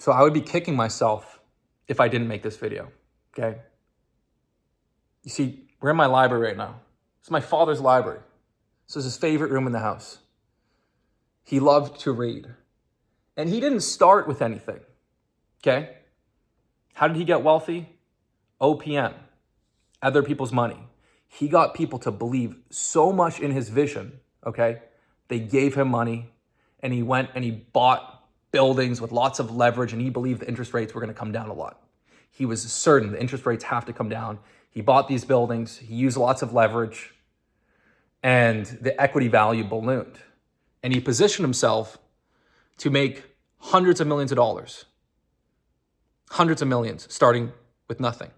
So I would be kicking myself if I didn't make this video, okay? You see, we're in my library right now. It's my father's library. This is his favorite room in the house. He loved to read. And he didn't start with anything, okay? How did he get wealthy? OPM, other people's money. He got people to believe so much in his vision, okay? They gave him money, and he went and he bought buildings with lots of leverage, and he believed the interest rates were going to come down a lot. He was certain the interest rates have to come down. He bought these buildings, he used lots of leverage, and the equity value ballooned. And he positioned himself to make hundreds of millions of dollars. Hundreds of millions, starting with nothing.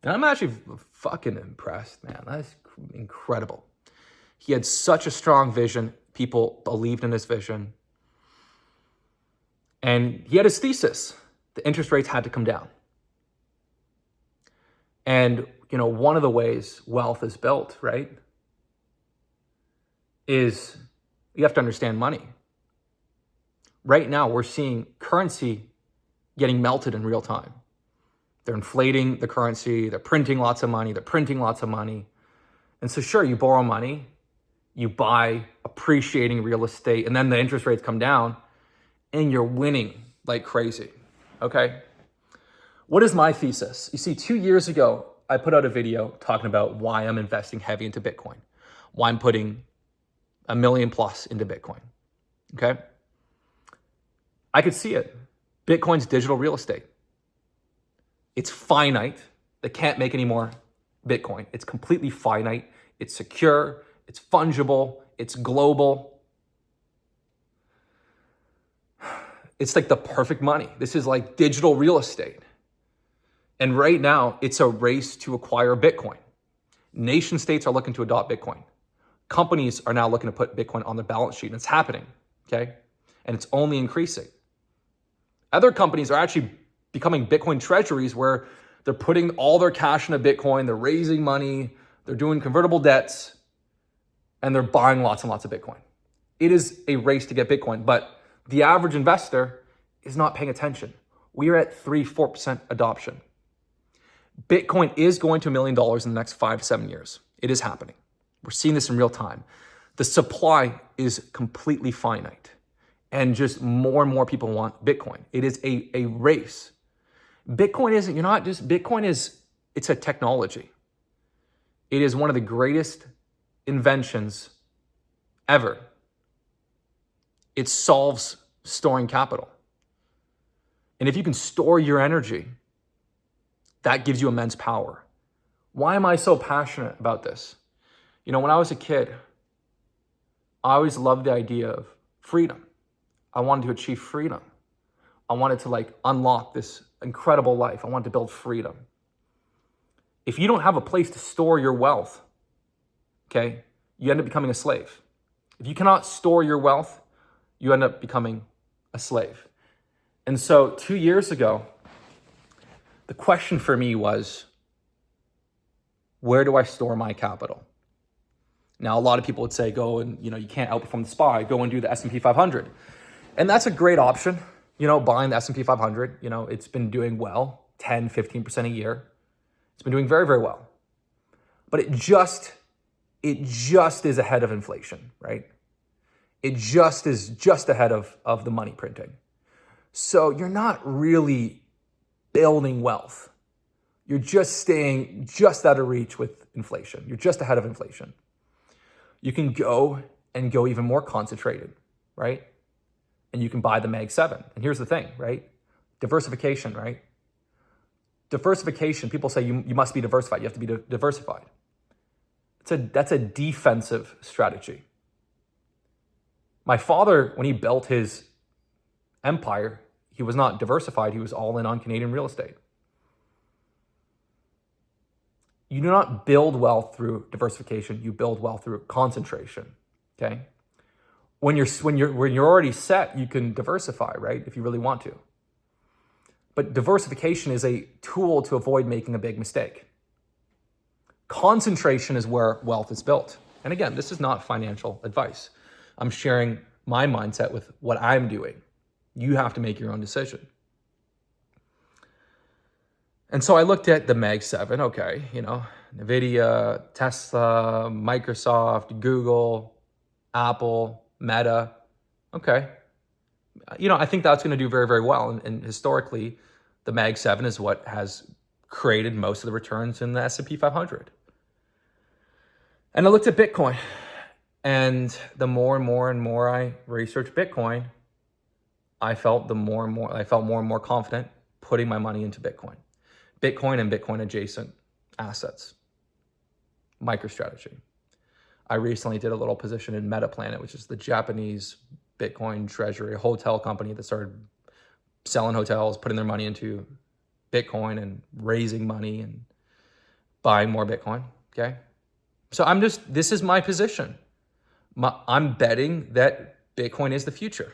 And I'm actually fucking impressed, man. That's incredible. He had such a strong vision. People believed in his vision. And he had his thesis. The interest rates had to come down. And, you know, one of the ways wealth is built, right, is you have to understand money. Right now, we're seeing currency getting melted in real time. They're inflating the currency. They're printing lots of money. They're printing lots of money. And so sure, you borrow money, you buy appreciating real estate, and then the interest rates come down, and you're winning like crazy, okay? What is my thesis? You see, 2 years ago, I put out a video talking about why I'm investing heavy into Bitcoin, why I'm putting $1 million plus into Bitcoin, okay? I could see it. Bitcoin's digital real estate. It's finite. They can't make any more Bitcoin. It's completely finite. It's secure. It's fungible. It's global. It's like the perfect money. This is like digital real estate. And right now, it's a race to acquire Bitcoin. Nation states are looking to adopt Bitcoin. Companies are now looking to put Bitcoin on their balance sheet, and it's happening, okay? And it's only increasing. Other companies are actually becoming Bitcoin treasuries where they're putting all their cash into Bitcoin, they're raising money, they're doing convertible debts, and they're buying lots and lots of Bitcoin. It is a race to get Bitcoin, but the average investor is not paying attention. We are at 3-4% adoption. Bitcoin is going to $1 million in the next 5 to 7 years. It is happening. We're seeing this in real time. The supply is completely finite, and just more and more people want Bitcoin. It is a race. Bitcoin it's a technology. It is one of the greatest inventions ever. It solves storing capital. And if you can store your energy, that gives you immense power. Why am I so passionate about this? You know, when I was a kid, I always loved the idea of freedom. I wanted to achieve freedom. I wanted to unlock this incredible life. I wanted to build freedom. If you don't have a place to store your wealth, okay, you end up becoming a slave. If you cannot store your wealth, you end up becoming a slave. And so 2 years ago, the question for me was, where do I store my capital? Now, a lot of people would say, go and, you can't outperform the SPY, go and do the S&P 500. And that's a great option, buying the S&P 500. It's been doing well, 10, 15% a year. It's been doing very, very well. But it just is ahead of inflation, right? It just is just ahead of the money printing. So you're not really building wealth. You're just staying just out of reach with inflation. You're just ahead of inflation. You can go even more concentrated, right? And you can buy the Mag 7. And here's the thing, right? Diversification, right? Diversification, people say you must be diversified. You have to be diversified. That's a defensive strategy. My father, when he built his empire, he was not diversified. He was all in on Canadian real estate. You do not build wealth through diversification. You build wealth through concentration. Okay. When you're already set, you can diversify, right? If you really want to. But diversification is a tool to avoid making a big mistake. Concentration is where wealth is built. And again, this is not financial advice. I'm sharing my mindset with what I'm doing. You have to make your own decision. And so I looked at the Mag 7, okay, NVIDIA, Tesla, Microsoft, Google, Apple, Meta. Okay. I think that's going to do very, very well. And historically, the Mag 7 is what has created most of the returns in the S&P 500. And I looked at Bitcoin. And the more and more I researched Bitcoin, I felt more and more confident putting my money into Bitcoin. Bitcoin and Bitcoin adjacent assets. MicroStrategy. I recently did a little position in MetaPlanet, which is the Japanese Bitcoin treasury, a hotel company that started selling hotels, putting their money into Bitcoin and raising money and buying more Bitcoin, okay? So this is my position. I'm betting that Bitcoin is the future.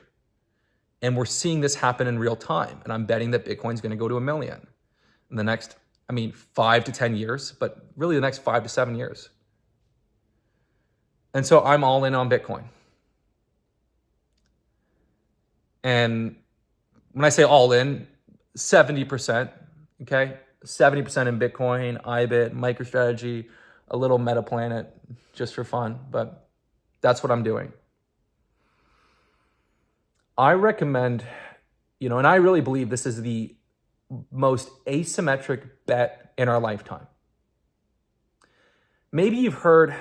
And we're seeing this happen in real time. And I'm betting that Bitcoin's going to go to 1 million in the next, 5 to 10 years, but really the next 5 to 7 years. And so I'm all in on Bitcoin. And when I say all in, 70%, okay? 70% in Bitcoin, IBIT, MicroStrategy, a little MetaPlanet just for fun, but that's what I'm doing. I recommend, and I really believe this is the most asymmetric bet in our lifetime. Maybe you've heard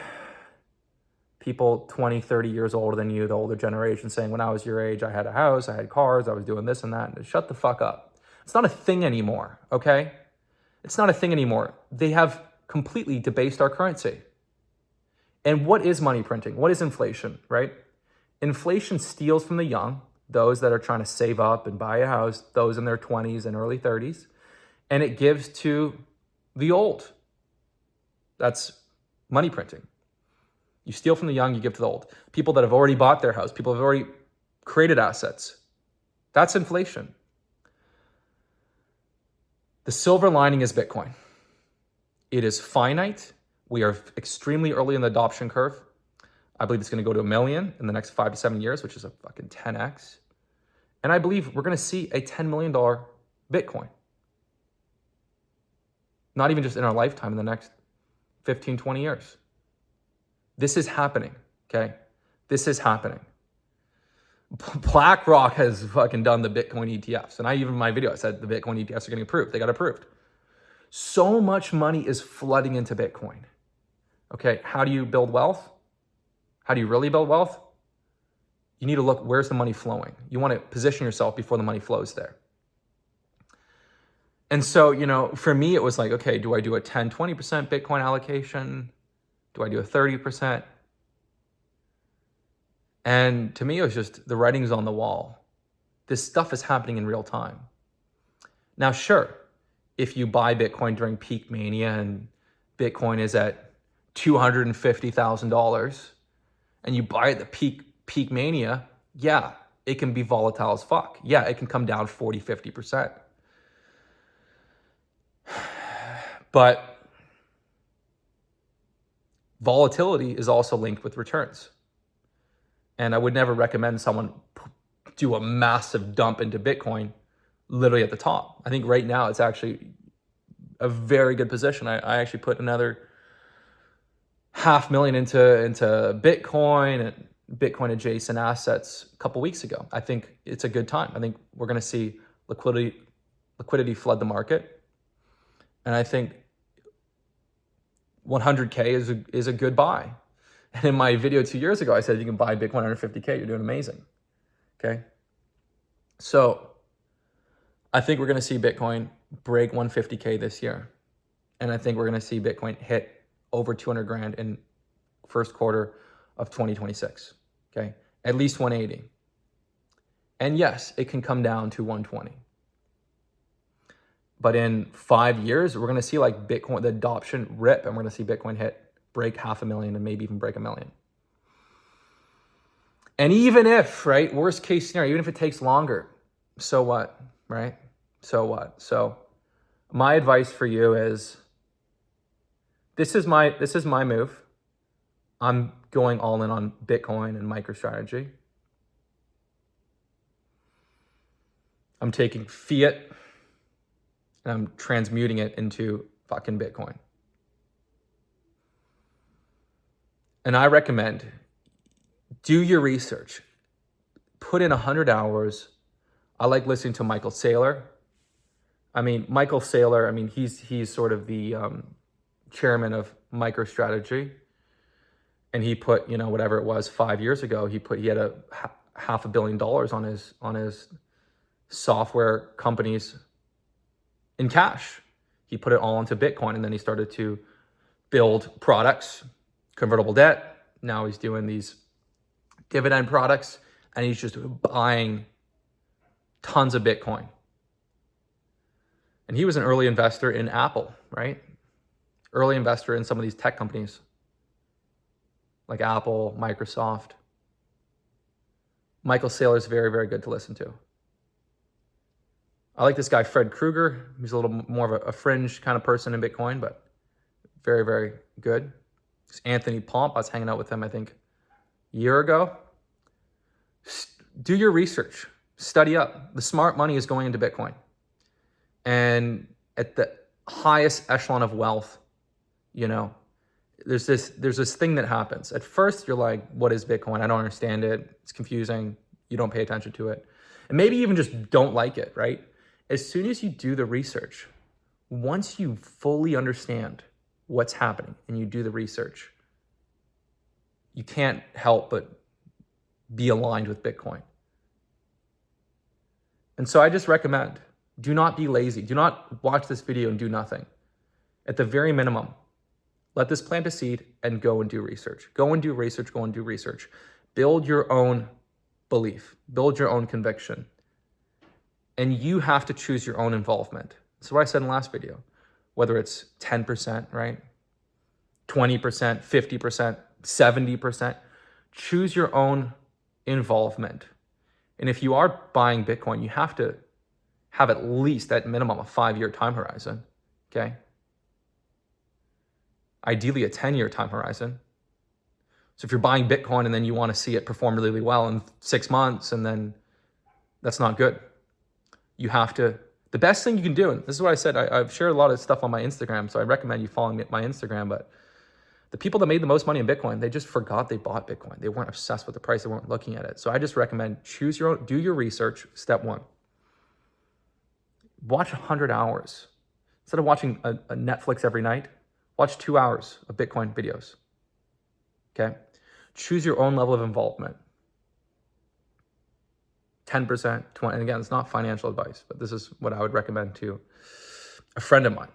people 20, 30 years older than you, the older generation, saying, when I was your age, I had a house, I had cars, I was doing this and that. Shut the fuck up. It's not a thing anymore, okay? It's not a thing anymore. They have completely debased our currency. And what is money printing? What is inflation, right? Inflation steals from the young, those that are trying to save up and buy a house, those in their 20s and early 30s, and it gives to the old. That's money printing. You steal from the young, you give to the old. People that have already bought their house, people have already created assets. That's inflation. The silver lining is Bitcoin. It is finite. We are extremely early in the adoption curve. I believe it's going to go to 1 million in the next 5 to 7 years, which is a fucking 10x. And I believe we're going to see a $10 million Bitcoin. Not even just in our lifetime, in the next 15, 20 years. This is happening, okay? This is happening. BlackRock has fucking done the Bitcoin ETFs. And even in my video, I said the Bitcoin ETFs are getting approved. They got approved. So much money is flooding into Bitcoin. Okay, how do you build wealth? How do you really build wealth? You need to look, where's the money flowing? You want to position yourself before the money flows there. And so, for me, it was like, okay, do I do a 10, 20% Bitcoin allocation? Do I do a 30%? And to me, it was just the writing's on the wall. This stuff is happening in real time. Now, sure, if you buy Bitcoin during peak mania and Bitcoin is at $250,000 and you buy at the peak mania, yeah, it can be volatile as fuck. Yeah, it can come down 40, 50%. But volatility is also linked with returns. And I would never recommend someone do a massive dump into Bitcoin literally at the top. I think right now it's actually a very good position. I actually put another $500,000 into Bitcoin and Bitcoin adjacent assets a couple weeks ago. I think it's a good time. I think we're going to see liquidity flood the market. And I think 100K is a good buy. And in my video 2 years ago, I said, if you can buy Bitcoin under 50K, you're doing amazing. Okay. So I think we're going to see Bitcoin break 150K this year. And I think we're going to see Bitcoin hit over 200 grand in first quarter of 2026. Okay. At least 180. And yes, it can come down to 120. But in 5 years, we're going to see like Bitcoin, the adoption rip, and we're going to see Bitcoin break 500,000 and maybe even break 1 million. And even if, right, worst case scenario, even if it takes longer, so what, right? So what? So my advice for you is, this is my move. I'm going all in on Bitcoin and MicroStrategy. I'm taking fiat and I'm transmuting it into fucking Bitcoin. And I recommend do your research. Put in 100 hours. I like listening to Michael Saylor. Michael Saylor, he's sort of the chairman of MicroStrategy. And he put, whatever it was 5 years ago, he had a $500 million on his software companies in cash. He put it all into Bitcoin, and then he started to build products, convertible debt. Now he's doing these dividend products, and he's just buying tons of Bitcoin. And he was an early investor in Apple, right? Early investor in some of these tech companies like Apple, Microsoft. Michael Saylor is very, very good to listen to. I like this guy, Fred Krueger. He's a little more of a fringe kind of person in Bitcoin, but very, very good. There's Anthony Pomp. I was hanging out with him, I think, a year ago. Do your research. Study up. The smart money is going into Bitcoin. And at the highest echelon of wealth, there's this thing that happens. At first, you're like, what is Bitcoin? I don't understand it. It's confusing. You don't pay attention to it. And maybe even just don't like it, right? As soon as you do the research, once you fully understand what's happening and you do the research, you can't help but be aligned with Bitcoin. And so I just recommend, do not be lazy. Do not watch this video and do nothing. At the very minimum, let this plant a seed and go and do research. Go and do research, go and do research. Build your own belief, build your own conviction. And you have to choose your own involvement. So what I said in the last video, whether it's 10%, right? 20%, 50%, 70%, choose your own involvement. And if you are buying Bitcoin, you have to have at least at minimum a 5-year time horizon, okay? Ideally a 10-year time horizon. So if you're buying Bitcoin and then you want to see it perform really, really well in 6 months, and then that's not good. You have to, the best thing you can do, and this is what I said, I've shared a lot of stuff on my Instagram, so I recommend you following my Instagram, but the people that made the most money in Bitcoin, they just forgot they bought Bitcoin. They weren't obsessed with the price, they weren't looking at it. So I just recommend do your research, step one. Watch 100 hours. Instead of watching a Netflix every night, watch 2 hours of Bitcoin videos, okay? Choose your own level of involvement. 10%, 20, and again, it's not financial advice, but this is what I would recommend to a friend of mine.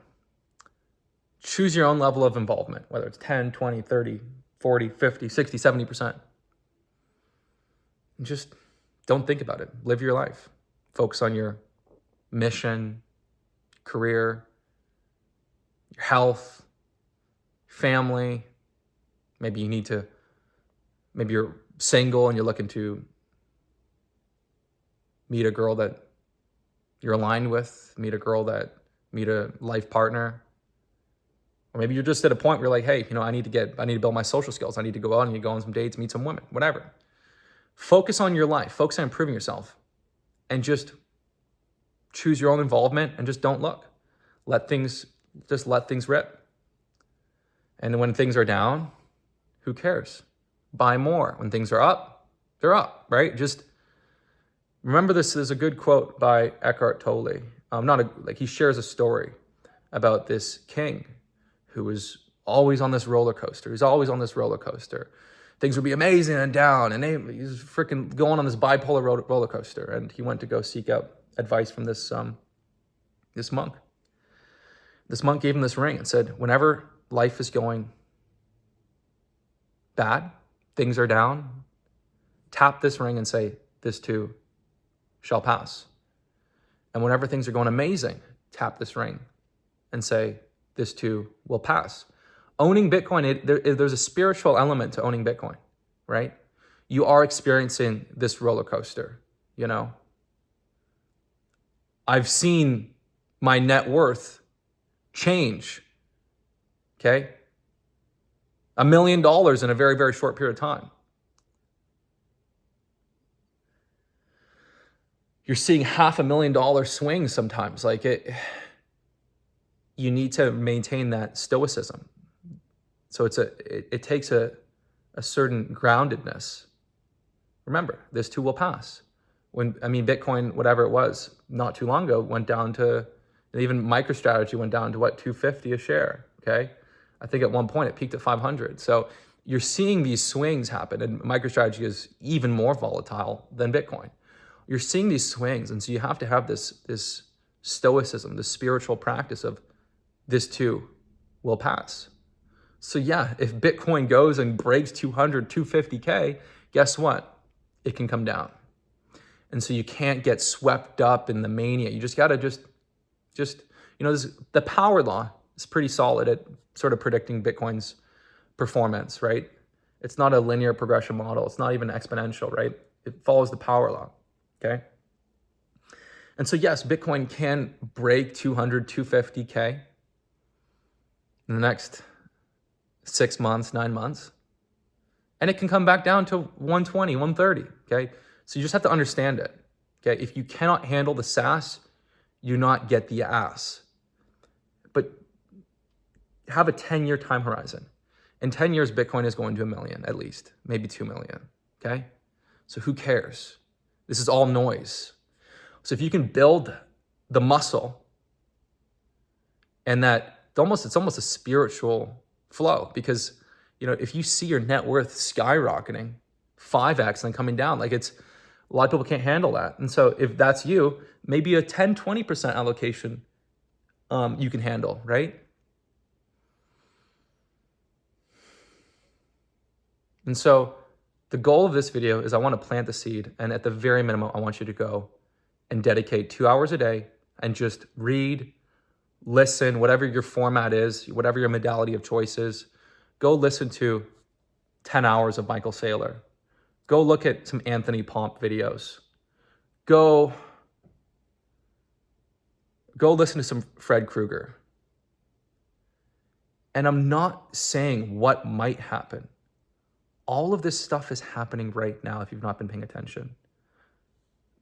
Choose your own level of involvement, whether it's 10, 20, 30, 40, 50, 60, 70%. And just don't think about it. Live your life. Focus on your mission, career, your health, family. Maybe you're single and you're looking to meet a girl that you're aligned with, meet a life partner. Or maybe you're just at a point where you're like, hey, I need to build my social skills. I need to go out, I need to go on some dates, meet some women, whatever. Focus on your life, focus on improving yourself, and just choose your own involvement and just don't look. Let things rip. And when things are down, who cares? Buy more. When things are up, they're up, right? Just remember this is a good quote by Eckhart Tolle. He shares a story about this king who was always on this roller coaster. He's always on this roller coaster. Things would be amazing and down, and he's freaking going on this bipolar roller coaster. And he went to go seek out advice from this monk. This monk gave him this ring and said, whenever life is going bad, things are down, tap this ring and say, this too shall pass. And whenever things are going amazing, tap this ring and say, this too will pass. Owning Bitcoin, there's a spiritual element to owning Bitcoin, right? You are experiencing this roller coaster, I've seen my net worth change, okay? $1 million in a very, very short period of time. You're seeing $500,000 swings sometimes. Like you need to maintain that stoicism. So it takes a certain groundedness. Remember, this too will pass. Bitcoin, whatever it was, not too long ago, went down to, and even MicroStrategy went down to what, $250 a share, okay? I think at one point it peaked at 500. So you're seeing these swings happen, and MicroStrategy is even more volatile than Bitcoin. You're seeing these swings, and so you have to have this stoicism, this spiritual practice of this too will pass. So yeah, if Bitcoin goes and breaks 200, 250K, guess what? It can come down. And so you can't get swept up in the mania. You just gotta just the power law is pretty solid at sort of predicting Bitcoin's performance, right? It's not a linear progression model. It's not even exponential, right? It follows the power law, okay? And so yes, Bitcoin can break 200, 250K in the next 6 months, 9 months. And it can come back down to 120, 130, okay? So you just have to understand it, okay? If you cannot handle the sass, you not get the ass. But have a 10-year time horizon. In 10 years, Bitcoin is going to 1 million at least, maybe 2 million, okay? So who cares? This is all noise. So if you can build the muscle and it's almost a spiritual flow, because if you see your net worth skyrocketing 5x and then coming down, like a lot of people can't handle that. And so if that's you, maybe a 10, 20% allocation you can handle, right? And so the goal of this video is I want to plant the seed, and at the very minimum, I want you to go and dedicate 2 hours a day and just read, listen, whatever your format is, whatever your modality of choice is. Go listen to 10 hours of Michael Saylor. Go look at some Anthony Pomp videos. Go listen to some Fred Krueger. And I'm not saying what might happen. All of this stuff is happening right now if you've not been paying attention.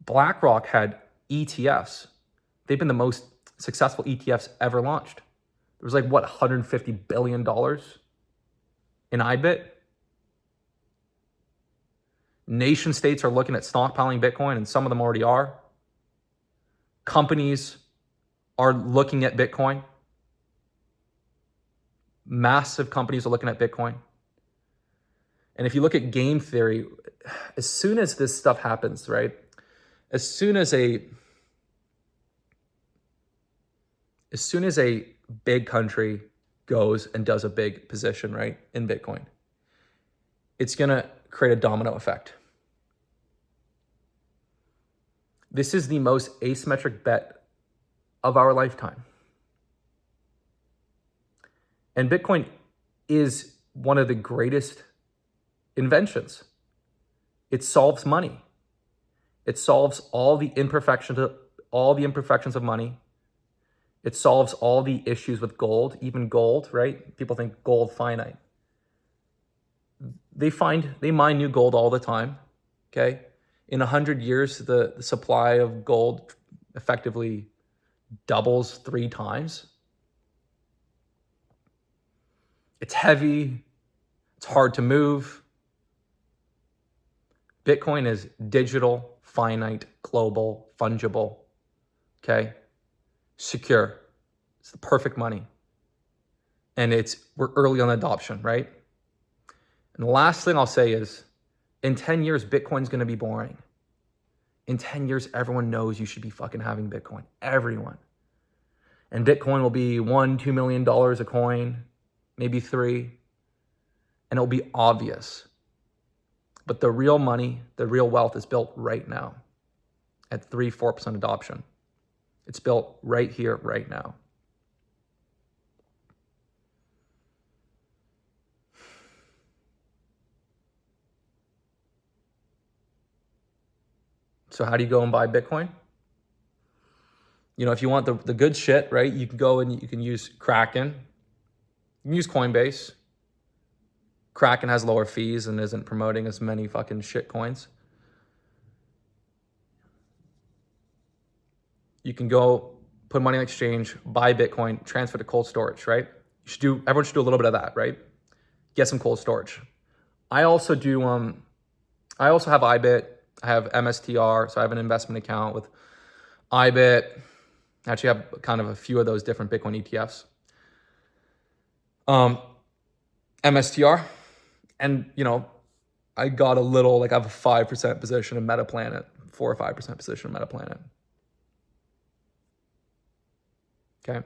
BlackRock had ETFs. They've been the most successful ETFs ever launched. There was $150 billion in IBIT. Nation states are looking at stockpiling Bitcoin, and some of them already are. Companies are looking at Bitcoin. Massive companies are looking at Bitcoin. And if you look at game theory, as soon as this stuff happens, right? As soon as a big country goes and does a big position, right, in Bitcoin, it's going to create a domino effect. This is the most asymmetric bet of our lifetime. And Bitcoin is one of the greatest inventions. It solves money. It solves all the imperfections of money. It solves all the issues with gold, even gold, right? People think gold finite. They mine new gold all the time, okay? In 100 years, the supply of gold effectively doubles 3 times. It's heavy. It's hard to move. Bitcoin is digital, finite, global, fungible, okay? Secure. It's the perfect money. And we're early on adoption, right? And the last thing I'll say is, in 10 years, Bitcoin's going to be boring. In 10 years, everyone knows you should be fucking having Bitcoin. Everyone. And Bitcoin will be $1, $2 million a coin, maybe 3. And it'll be obvious. But the real money, the real wealth is built right now at 3-4% adoption. It's built right here, right now. So how do you go and buy Bitcoin? If you want the good shit, right, you can go and you can use Kraken. You can use Coinbase. Kraken has lower fees and isn't promoting as many fucking shit coins. You can go put money on exchange, buy Bitcoin, transfer to cold storage, right? Everyone should do a little bit of that, right? Get some cold storage. I also have IBIT, I have MSTR, so I have an investment account with IBIT. I actually have kind of a few of those different Bitcoin ETFs. MSTR, and I got a little, like I have a 5% position in Metaplanet, 4 or 5% position in Metaplanet. Okay.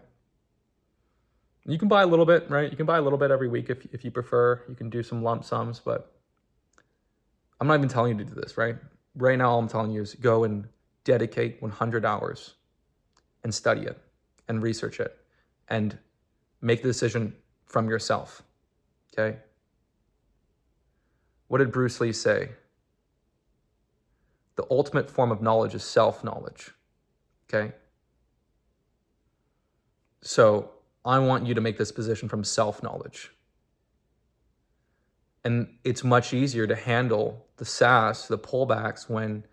You can buy a little bit, right? You can buy a little bit every week if you prefer. You can do some lump sums, but I'm not even telling you to do this, right? Right now, all I'm telling you is go and dedicate 100 hours and study it and research it and make the decision from yourself, okay? What did Bruce Lee say? The ultimate form of knowledge is self-knowledge, okay? So I want you to make this position from self-knowledge. And it's much easier to handle the SaaS, the pullbacks, when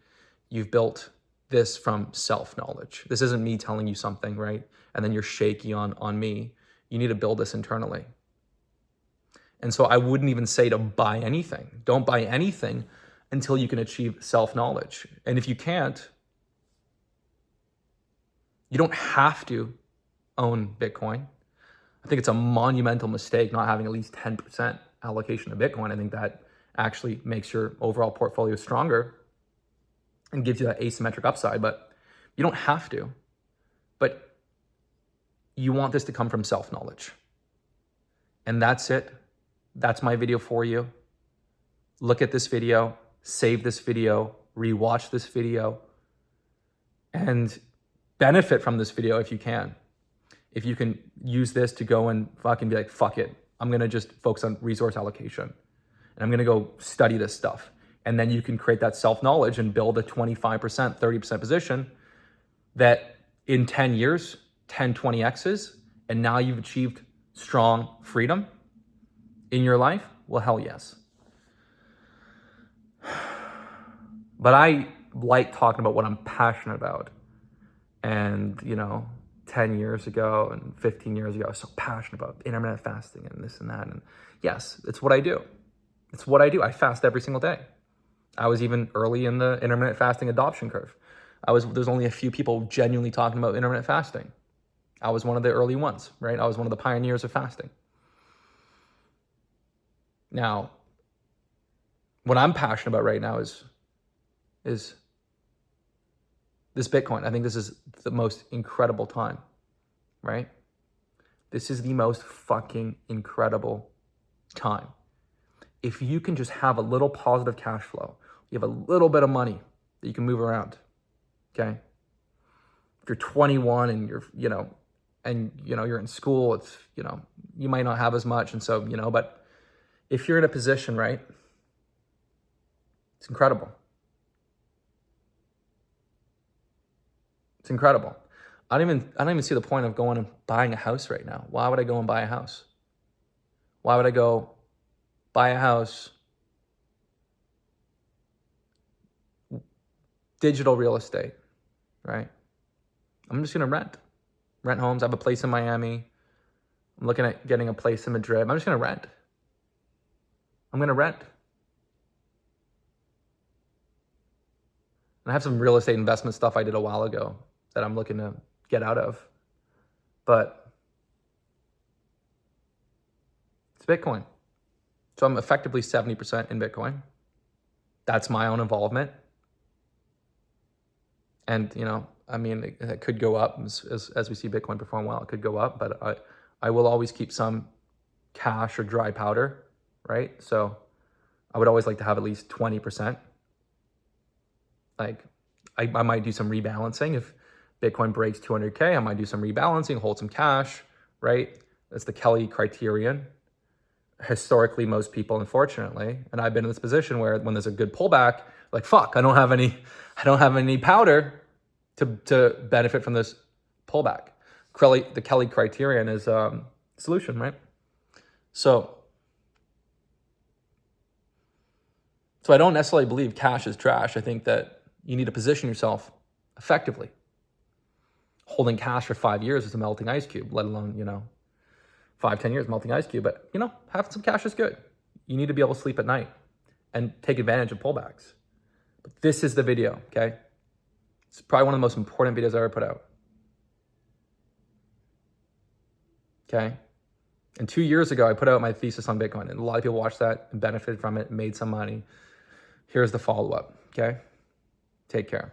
you've built this from self-knowledge. This isn't me telling you something, right? And then you're shaky on me. You need to build this internally. And so I wouldn't even say to buy anything. Don't buy anything until you can achieve self-knowledge. And if you can't, you don't have to own Bitcoin. I think it's a monumental mistake not having at least 10% allocation to Bitcoin. I think that actually makes your overall portfolio stronger and gives you that asymmetric upside, but you don't have to. But you want this to come from self-knowledge. And that's it. That's my video for you. Look at this video, save this video, rewatch this video, and benefit from this video if you can. If you can use this to go and fucking be like, fuck it, I'm gonna just focus on resource allocation. And I'm gonna go study this stuff. And then you can create that self-knowledge and build a 25%, 30% position that in 10 years, 10, 20Xs, and now you've achieved strong freedom in your life? Well, hell yes. But I like talking about what I'm passionate about. And, 10 years ago and 15 years ago, I was so passionate about intermittent fasting and this and that. And yes, it's what I do. It's what I do. I fast every single day. I was even early in the intermittent fasting adoption curve. There's only a few people genuinely talking about intermittent fasting. I was one of the early ones, right? I was one of the pioneers of fasting. Now, what I'm passionate about right now is this Bitcoin. I think this is the most incredible time, right? This is the most fucking incredible time. If you can just have a little positive cash flow, you have a little bit of money that you can move around, okay? If you're 21 and you're in school, it's, you might not have as much. And so, but if you're in a position, right, it's incredible. It's incredible. I don't even see the point of going and buying a house right now. Why would I go and buy a house? Why would I go buy a house? Digital real estate, right? I'm just gonna rent homes. I have a place in Miami. I'm looking at getting a place in Madrid. I'm just gonna rent. I'm gonna rent. And I have some real estate investment stuff I did a while ago that I'm looking to get out of. But it's Bitcoin. So I'm effectively 70% in Bitcoin. That's my own involvement. And, it could go up as we see Bitcoin perform well. It could go up, but I will always keep some cash or dry powder, right? So I would always like to have at least 20%. Like I might do some rebalancing. If Bitcoin breaks 200K, I might do some rebalancing, hold some cash, right? That's the Kelly criterion. Historically, most people, unfortunately, and I've been in this position where when there's a good pullback, like, fuck, I don't have any powder to benefit from this pullback. The Kelly criterion is solution, right? So I don't necessarily believe cash is trash. I think that you need to position yourself effectively. Holding cash for 5 years is a melting ice cube, let alone, 5, 10 years melting ice cube. But, having some cash is good. You need to be able to sleep at night and take advantage of pullbacks. But this is the video, okay? It's probably one of the most important videos I ever put out. Okay? And 2 years ago, I put out my thesis on Bitcoin, and a lot of people watched that and benefited from it and made some money. Here's the follow-up, okay? Take care.